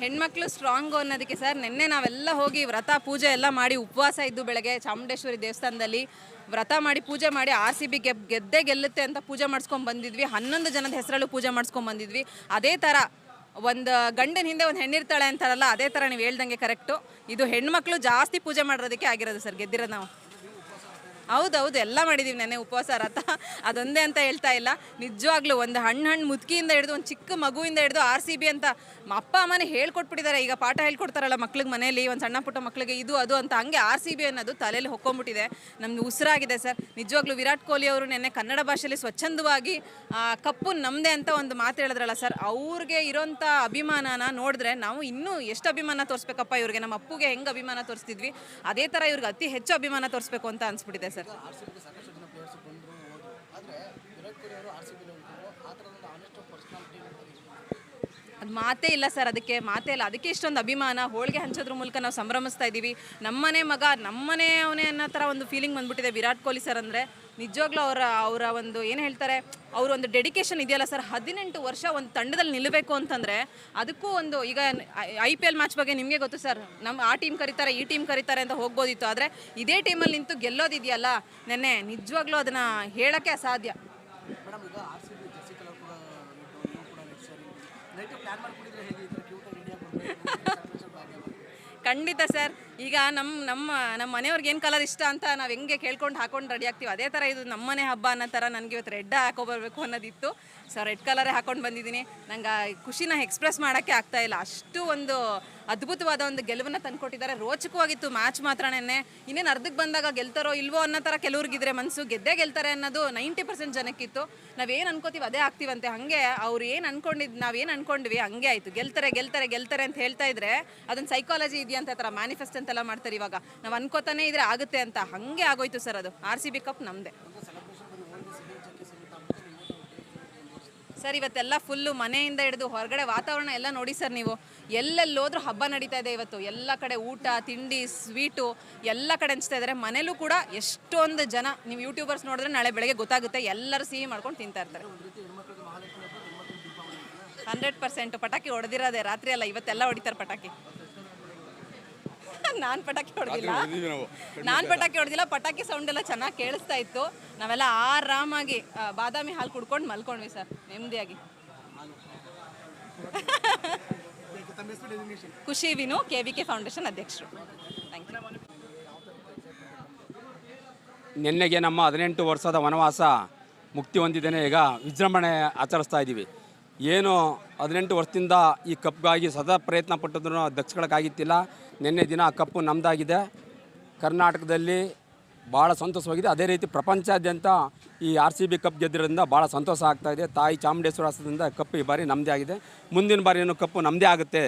ಹೆಣ್ಮಕ್ಳು ಸ್ಟ್ರಾಂಗು ಅನ್ನೋದಕ್ಕೆ ಸರ್ ನಿನ್ನೆ ನಾವೆಲ್ಲ ಹೋಗಿ ವ್ರತ ಪೂಜೆ ಎಲ್ಲ ಮಾಡಿ ಉಪವಾಸ ಇದ್ದು ಬೆಳಗ್ಗೆ ಚಾಮುಂಡೇಶ್ವರಿ ದೇವಸ್ಥಾನದಲ್ಲಿ ವ್ರತ ಮಾಡಿ ಪೂಜೆ ಮಾಡಿ RCB ಗೆದ್ದೇ ಗೆಲ್ಲುತ್ತೆ ಅಂತ ಪೂಜೆ ಮಾಡಿಸ್ಕೊಂಡು ಬಂದಿದ್ವಿ. 11 ಜನದ ಹೆಸರಲ್ಲೂ ಪೂಜೆ ಮಾಡಿಸ್ಕೊಂಡು ಬಂದಿದ್ವಿ. ಅದೇ ಥರ ಒಂದು ಗಂಡನ ಹಿಂದೆ ಒಂದು ಹೆಣ್ಣಿರ್ತಾಳೆ ಅಂತಾರಲ್ಲ, ಅದೇ ಥರ ನೀವು ಹೇಳ್ದಂಗೆ ಕರೆಕ್ಟು. ಇದು ಹೆಣ್ಮಕ್ಳು ಜಾಸ್ತಿ ಪೂಜೆ ಮಾಡೋದಕ್ಕೆ ಆಗಿರೋದು ಸರ್ ಗೆದ್ದಿರೋದು ನಾವು. ಹೌದೌದು, ಎಲ್ಲ ಮಾಡಿದ್ದೀವಿ ನೆನ್ನೆ ಉಪವಾಸ ವ್ರತ. ಅದೊಂದೇ ಅಂತ ಹೇಳ್ತಾ ಇಲ್ಲ, ನಿಜವಾಗ್ಲೂ ಒಂದು ಹಣ್ಣು ಮುದುಕಿಯಿಂದ ಹಿಡಿದು ಒಂದು ಚಿಕ್ಕ ಮಗುವಿಂದ ಹಿಡಿದು RCB ಅಂತ ಅಪ್ಪ ಅಮ್ಮನೇ ಹೇಳ್ಕೊಟ್ಬಿಟ್ಟಿದ್ದಾರೆ. ಈಗ ಪಾಠ ಹೇಳ್ಕೊಡ್ತಾರಲ್ಲ ಮಕ್ಳಿಗೆ ಮನೇಲಿ, ಒಂದು ಸಣ್ಣ ಪುಟ್ಟ ಮಕ್ಕಳಿಗೆ ಇದು ಅದು ಅಂತ, ಹಂಗೆ RCB ಅನ್ನೋದು ತಲೆಯಲ್ಲಿ ಹೊಕ್ಕೊಂಬಿಟ್ಟಿದೆ. ನಮ್ದು ಉಸಿರಾಗಿದೆ ಸರ್. ನಿಜವಾಗ್ಲೂ ವಿರಾಟ್ ಕೊಹ್ಲಿ ಅವರು ನೆನ್ನೆ ಕನ್ನಡ ಭಾಷೆಯಲ್ಲಿ ಸ್ವಚ್ಛಂದವಾಗಿ ಕಪ್ಪು ನಮ್ಮದೇ ಅಂತ ಒಂದು ಮಾತು ಹೇಳಿದ್ರಲ್ಲ ಸರ್, ಅವ್ರಿಗೆ ಇರೋಂಥ ಅಭಿಮಾನನ ನೋಡಿದ್ರೆ ನಾವು ಇನ್ನೂ ಎಷ್ಟು ಅಭಿಮಾನ ತೋರಿಸ್ಬೇಕಪ್ಪ ಇವ್ರಿಗೆ. ನಮ್ಮ ಅಪ್ಪುಗೆ ಹೆಂಗೆ ಅಭಿಮಾನ ತೋರಿಸ್ತಿದ್ವಿ ಅದೇ ಥರ ಇವ್ರಿಗೆ ಅತಿ ಹೆಚ್ಚು ಅಭಿಮಾನ ತೋರಿಸ್ಬೇಕು ಅಂತ ಅನಿಸ್ಬಿಟ್ಟಿದೆ ಸರ್. ಅದು ಮಾತೇ ಇಲ್ಲ ಸರ್, ಅದಕ್ಕೆ ಮಾತೇ ಇಲ್ಲ. ಅದಕ್ಕೆ ಇಷ್ಟೊಂದು ಅಭಿಮಾನ. ಹೋಳಿಗೆ ಹಂಚೋದ್ರ ಮೂಲಕ ನಾವು ಸಂಭ್ರಮಿಸ್ತಾ ಇದ್ದೀವಿ. ನಮ್ಮನೆ ಮಗ ನಮ್ಮನೆ ಅವನೇ ಅನ್ನೋ ಥರ ಒಂದು ಫೀಲಿಂಗ್ ಬಂದ್ಬಿಟ್ಟಿದೆ ವಿರಾಟ್ ಕೊಹ್ಲಿ ಸರ್ ಅಂದರೆ. ನಿಜವಾಗ್ಲೂ ಅವರ ಒಂದು ಏನು ಹೇಳ್ತಾರೆ, ಅವ್ರ ಒಂದು ಡೆಡಿಕೇಶನ್ ಇದೆಯಲ್ಲ ಸರ್. 18 ವರ್ಷ ಒಂದು ತಂಡದಲ್ಲಿ ನಿಲ್ಲಬೇಕು ಅಂತಂದರೆ ಅದಕ್ಕೂ ಒಂದು, ಈಗ IPL ಮ್ಯಾಚ್ ಬಗ್ಗೆ ನಿಮಗೆ ಗೊತ್ತು ಸರ್, ನಮ್ಮ ಆ ಟೀಮ್ ಕರೀತಾರೆ ಈ ಟೀಮ್ ಕರೀತಾರೆ ಅಂತ ಹೋಗ್ಬೋದಿತ್ತು. ಆದರೆ ಇದೇ ಟೀಮಲ್ಲಿ ನಿಂತು ಗೆಲ್ಲೋದಿದೆಯಲ್ಲ ನೆನ್ನೆ, ನಿಜವಾಗ್ಲೂ ಅದನ್ನು ಹೇಳೋಕ್ಕೆ ಅಸಾಧ್ಯ. ಖಂಡಿತ ಸರ್. ಈಗ ನಮ್ಮ ಮನೆಯವ್ರಿಗೆ ಏನು ಕಲರ್ ಇಷ್ಟ ಅಂತ ನಾವು ಹೆಂಗೆ ಕೇಳ್ಕೊಂಡು ಹಾಕೊಂಡು ರೆಡಿ ಆಗ್ತೀವಿ, ಅದೇ ಥರ ಇದು ನಮ್ಮನೆ ಹಬ್ಬ ಅನ್ನೋ ಥರ ನನಗೆ ಇವತ್ತು ರೆಡ್ ಹಾಕೊಬರ್ಬೇಕು ಅನ್ನೋದಿತ್ತು. ಸೊ ರೆಡ್ ಕಲರೇ ಹಾಕೊಂಡು ಬಂದಿದ್ದೀನಿ. ನಂಗೆ ಖುಷಿನ ಎಕ್ಸ್ಪ್ರೆಸ್ ಮಾಡೋಕ್ಕೆ ಆಗ್ತಾಯಿಲ್ಲ. ಅಷ್ಟು ಒಂದು ಅದ್ಭುತವಾದ ಒಂದು ಗೆಲುವನ್ನು ತಂದುಕೊಟ್ಟಿದ್ದಾರೆ. ರೋಚಕವಾಗಿತ್ತು ಮ್ಯಾಚ್ ಮಾತ್ರನೇ. ಇನ್ನೇನು ಅರ್ಧಕ್ಕೆ ಬಂದಾಗ ಗೆಲ್ತಾರೋ ಇಲ್ವೋ ಅನ್ನೋ ಥರ ಕೆಲವ್ರಿಗಿದ್ರೆ ಮನಸ್ಸು, ಗೆದ್ದೇ ಗೆಲ್ತಾರೆ ಅನ್ನೋದು 90% ಜನಕ್ಕಿತ್ತು. ನಾವೇನು ಅನ್ಕೋತೀವಿ ಅದೇ ಆಗ್ತೀವಂತೆ. ಹಾಗೆ ಅವ್ರು ಏನು ನಾವೇನು ಅನ್ಕೊಂಡ್ವಿ ಹಂಗೆ ಆಯಿತು. ಗೆಲ್ತಾರೆ ಅಂತ ಹೇಳ್ತಾ ಇದ್ರೆ ಅದೊಂದು ಸೈಕಾಲಜಿ ಇದೆಯಂತ ಥರ ಮ್ಯಾನಿಫೆಸ್ಟ್ ಅಂತೆಲ್ಲ ಮಾಡ್ತಾರೆ. ಇವಾಗ ನಾವು ಅನ್ಕೋತಾನೆ ಇದ್ರೆ ಆಗುತ್ತೆ ಅಂತ, ಹಾಗೆ ಆಗೋಯ್ತು ಸರ್. ಅದು RCB ಕಪ್ ನಮ್ಮದೇ ಸರ್. ಇವತ್ತೆಲ್ಲ ಫುಲ್ಲು ಮನೆಯಿಂದ ಹಿಡಿದು ಹೊರಗಡೆ ವಾತಾವರಣ ಎಲ್ಲ ನೋಡಿ ಸರ್. ನೀವು ಎಲ್ಲೆಲ್ಲೋದ್ರೂ ಹಬ್ಬ ನಡೀತಾ ಇದೆ ಇವತ್ತು. ಎಲ್ಲ ಕಡೆ ಊಟ ತಿಂಡಿ ಸ್ವೀಟು ಎಲ್ಲ ಕಡೆ ಹಂಚ್ತಾ ಇದ್ದಾರೆ. ಮನೇಲೂ ಕೂಡ ಎಷ್ಟೊಂದು ಜನ, ನೀವು ಯೂಟ್ಯೂಬರ್ಸ್ ನೋಡಿದ್ರೆ ನಾಳೆ ಬೆಳಗ್ಗೆ ಗೊತ್ತಾಗುತ್ತೆ, ಎಲ್ಲರೂ ಸಿಹಿ ಮಾಡ್ಕೊಂಡು ತಿಂತಾ ಇರ್ತಾರೆ. 100% ಪಟಾಕಿ ಹೊಡೆದಿರೋದೆ ರಾತ್ರಿ ಅಲ್ಲ, ಇವತ್ತೆಲ್ಲ ಹೊಡಿತಾರೆ ಪಟಾಕಿ. ನಾನು ಪಟಾಕಿ ಹೊಡೆದಿಲ್ಲ. ಪಟಾಕಿ ಸೌಂಡ್ ಎಲ್ಲ ಚೆನ್ನಾಗಿ ಕೇಳಿಸ್ತಾ ಇತ್ತು. ನಾವೆಲ್ಲ ಆರಾಮಾಗಿ ಬಾದಾಮಿ ಹಾಲು ಕುಡ್ಕೊಂಡು ಮಲ್ಕೊಂಡ್ವಿ ಸರ್, ನೆಮ್ಮದಿಯಾಗಿ. ಖುಷಿ ವಿನು, KVK ಫೌಂಡೇಶನ್ ಅಧ್ಯಕ್ಷರು. Thank you. ನಿನ್ನೆಗೆ ನಮ್ಮ 18 ವರ್ಷದ ವನವಾಸ ಮುಕ್ತಿ ಹೊಂದಿದ್ದೇನೆ. ಈಗ ವಿಜೃಂಭಣೆ ಆಚರಿಸ್ತಾ ಇದ್ದೀವಿ. ಏನು 18 ವರ್ಷದಿಂದ ಈ ಕಪ್ಗಾಗಿ ಸದಾ ಪ್ರಯತ್ನ ಪಟ್ಟಿದ್ರು ದಕ್ಷಗಳಕ್ಕಾಗಿತ್ತಿಲ್ಲ. ನಿನ್ನೆ ದಿನ ಆ ಕಪ್ಪು ನಮ್ಮದಾಗಿದೆ. ಕರ್ನಾಟಕದಲ್ಲಿ ಭಾಳ ಸಂತೋಷವಾಗಿದೆ. ಅದೇ ರೀತಿ ಪ್ರಪಂಚಾದ್ಯಂತ ಈ RCB ಕಪ್ ಗೆದ್ದಿರೋದ್ರಿಂದ ಭಾಳ ಸಂತೋಷ ಆಗ್ತಾಯಿದೆ. ತಾಯಿ ಚಾಮುಂಡೇಶ್ವರಿ ಆಶೀರ್ವಾದದಿಂದ ಕಪ್ಪು ಈ ಬಾರಿ ನಮ್ಮದೇ ಆಗಿದೆ. ಮುಂದಿನ ಬಾರಿ ಏನು ಕಪ್ಪು ನಮ್ಮದೇ ಆಗುತ್ತೆ.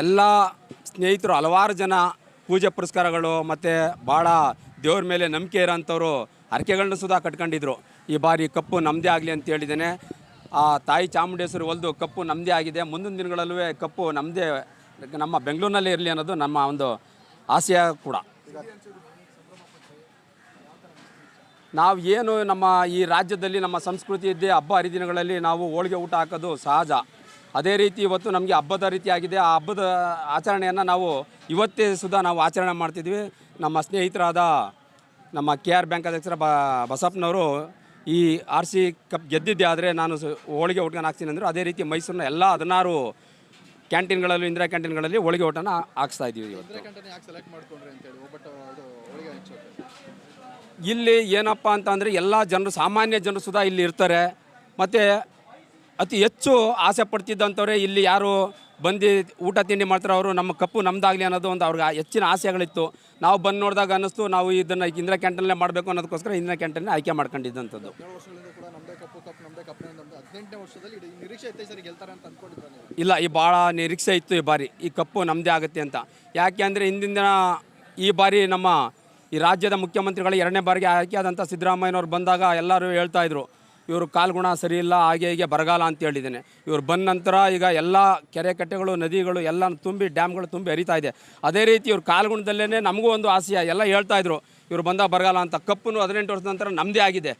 ಎಲ್ಲ ಸ್ನೇಹಿತರು ಹಲವಾರು ಜನ ಪೂಜೆ ಪುರಸ್ಕಾರಗಳು ಮತ್ತು ಭಾಳ ದೇವ್ರ ಮೇಲೆ ನಂಬಿಕೆ ಇರೋಂಥವ್ರು ಹರಕೆಗಳನ್ನ ಸುಧಾ ಕಟ್ಕೊಂಡಿದ್ರು. ಈ ಬಾರಿ ಕಪ್ಪು ನಮ್ಮದೇ ಆಗಲಿ ಅಂತ ಹೇಳಿದ್ದೇನೆ. ಆ ತಾಯಿ ಚಾಮುಂಡೇಶ್ವರಿ ಒಲ್ದು ಕಪ್ಪು ನಮ್ಮದೇ ಆಗಿದೆ. ಮುಂದಿನ ದಿನಗಳಲ್ಲೂ ಕಪ್ಪು ನಮ್ಮದೇ, ನಮ್ಮ ಬೆಂಗಳೂರಿನಲ್ಲೇ ಇರಲಿ ಅನ್ನೋದು ನಮ್ಮ ಒಂದು ಆಶಯ ಕೂಡ. ನಾವು ಏನು ನಮ್ಮ ಈ ರಾಜ್ಯದಲ್ಲಿ ನಮ್ಮ ಸಂಸ್ಕೃತಿ ಇದ್ದೇ ಹಬ್ಬ ಹರಿದಿನಗಳಲ್ಲಿ ನಾವು ಹೋಳಿಗೆ ಊಟ ಹಾಕೋದು ಸಹಜ. ಅದೇ ರೀತಿ ಇವತ್ತು ನಮಗೆ ಹಬ್ಬದ ರೀತಿ ಆಗಿದೆ. ಆ ಹಬ್ಬದ ಆಚರಣೆಯನ್ನು ನಾವು ಇವತ್ತೇ ಸುಧಾ ನಾವು ಆಚರಣೆ ಮಾಡ್ತಿದ್ವಿ. ನಮ್ಮ ಸ್ನೇಹಿತರಾದ ನಮ್ಮ KR ಬ್ಯಾಂಕ್ ಅಧ್ಯಕ್ಷರ ಬಸಪ್ಪನವರು ಈ RC ಕಪ್ ಗೆದ್ದಿದ್ದೆ ಆದರೆ ನಾನು ಹೋಳಿಗೆ ಊಟನ ಹಾಕ್ತೀನಿ ಅಂದರು. ಅದೇ ರೀತಿ ಮೈಸೂರಿನ ಎಲ್ಲ 16 ಕ್ಯಾಂಟೀನ್ಗಳಲ್ಲೂ ಇಂದಿರಾ ಕ್ಯಾಂಟೀನ್ಗಳಲ್ಲಿ ಹೋಳಿಗೆ ಊಟನ ಹಾಕ್ಸ್ತಾ ಇದ್ದೀವಿ. ಇವತ್ತು ಇಲ್ಲಿ ಏನಪ್ಪ ಅಂತಂದರೆ ಎಲ್ಲ ಜನರು, ಸಾಮಾನ್ಯ ಜನರು ಸುಧಾ ಇಲ್ಲಿ ಇರ್ತಾರೆ. ಮತ್ತು ಅತಿ ಹೆಚ್ಚು ಆಸೆ ಪಡ್ತಿದ್ದಂಥವ್ರೆ ಇಲ್ಲಿ ಯಾರು ಬಂದು ಊಟ ತಿಂಡಿ ಮಾಡ್ತಾರೆ, ಅವರು ನಮ್ಮ ಕಪ್ಪು ನಮ್ಮದಾಗಲಿ ಅನ್ನೋದು ಒಂದು ಅವ್ರಿಗೆ ಹೆಚ್ಚಿನ ಆಸೆಗಳಿತ್ತು. ನಾವು ಬಂದು ನೋಡಿದಾಗ ಅನ್ನಿಸ್ತು ನಾವು ಇದನ್ನು ಇಂದಿರಾ ಕ್ಯಾಂಟೀನಲ್ಲೇ ಮಾಡಬೇಕು ಅನ್ನೋದಕ್ಕೋಸ್ಕರ ಇಂದಿರಾ ಕ್ಯಾಂಟೀನ್ ಆಯ್ಕೆ ಮಾಡ್ಕೊಂಡಿದ್ದಂಥದ್ದು. ಇಲ್ಲ, ಈ ಭಾಳ ನಿರೀಕ್ಷೆ ಇತ್ತು ಈ ಬಾರಿ ಈ ಕಪ್ಪು ನಮ್ಮದೇ ಆಗುತ್ತೆ ಅಂತ. ಯಾಕೆ ಅಂದರೆ ಹಿಂದಿನ ಈ ಬಾರಿ ನಮ್ಮ ಈ ರಾಜ್ಯದ ಮುಖ್ಯಮಂತ್ರಿಗಳು 2ನೇ ಬಾರಿಗೆ ಆಯ್ಕೆ ಆದಂಥ ಸಿದ್ದರಾಮಯ್ಯನವ್ರು ಬಂದಾಗ ಎಲ್ಲರೂ ಹೇಳ್ತಾಯಿದ್ರು ಇವರು ಕಾಲ್ಗುಣ ಸರಿ ಇಲ್ಲ, ಹಾಗೆ ಹೀಗೆ ಬರಗಾಲ ಅಂತ ಹೇಳಿದ್ದೇನೆ. ಇವರು ಬಂದ ನಂತರ ಈಗ ಎಲ್ಲ ಕೆರೆ ಕಟ್ಟೆಗಳು ನದಿಗಳು ಎಲ್ಲ ತುಂಬಿ ಡ್ಯಾಮ್ಗಳು ತುಂಬಿ ಹರಿತಾ ಇದೆ. ಅದೇ ರೀತಿ ಇವ್ರ ಕಾಲ್ಗುಣದಲ್ಲೇ ನಮಗೂ ಒಂದು ಆಸೆ ಎಲ್ಲ ಹೇಳ್ತಾಯಿದ್ರು ಇವರು ಬಂದಾಗ ಬರಗಾಲ ಅಂತ. ಕಪ್ಪು 18 ವರ್ಷದ ನಂತರ ನಮ್ಮದೇ ಆಗಿದೆ.